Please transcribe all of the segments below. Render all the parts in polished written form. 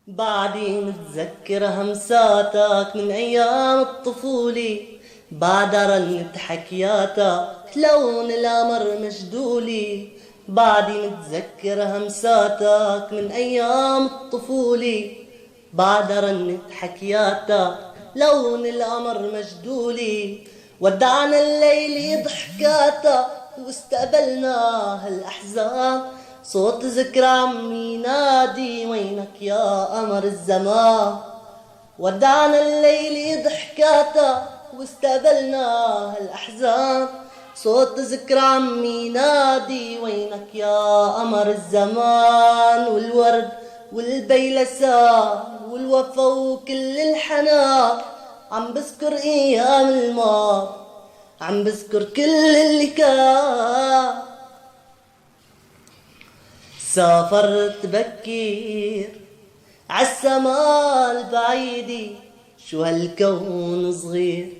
بعدي متذكر همساتك من أيام الطفولة، بعد رنت حكياتك لون القمر مجدولي. بعدي متذكر همساتك من أيام الطفولة، بعد رنت حكياتك لون القمر مجدولي. ودعنا الليل ضحكاتك واستقبلنا هالأحزان، صوت ذكرى عم ينادي وينك يا قمر الزمان. ودعنا الليل ضحكاتك واستقبلنا هالأحزان، صوت ذكرى عم ينادي وينك يا قمر الزمان. والورد والبيلسان والوفا وكل الحنان، عم بذكر ايام الماضي، عم بذكر كل اللي كان. سافرت بكير عالسما البعيدة، شو هالكون صغير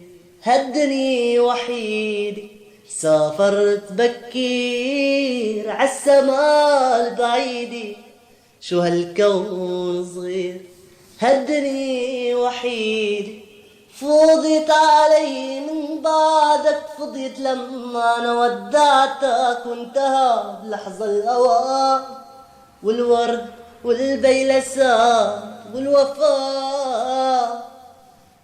هالدنيا وحيدة. سافرت بكير عالسما البعيدة، شو هالكون صغير هالدنيا وحيدة. فضيت علي من بعدك فضيت لما أنا ودعتك وانتهى بلحظة الأوان. والورد والبيلسان والوفاء،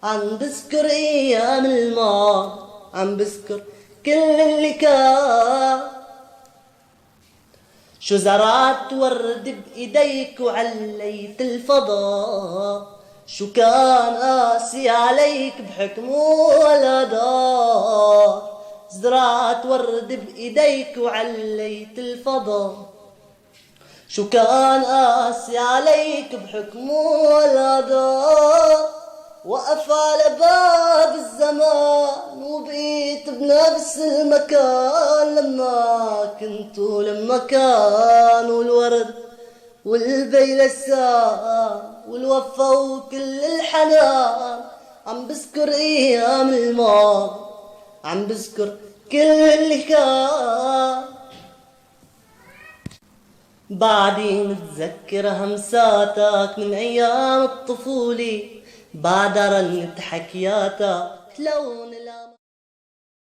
عم بذكر أيام الماضي، عم بذكر كل اللي كان. شو زرعت ورد بإيديك وعليت الفضاء، شو كان قاسي عليك بحكم ولا دار. زرعت ورد بإيديك وعليت الفضاء، شو كان قاسي عليك بحكم ولا دار. وقف على باب الزمان وبقيت بنفس المكان لما كنتوا لما كان. والورد والبيلسان والوفا وكل الحنان، عم بذكر ايام الماضي، عم بذكر كل اللي كان. بعدي متذكر همساتك من ايام الطفولة، بعد رنت حكياتك لون القمر.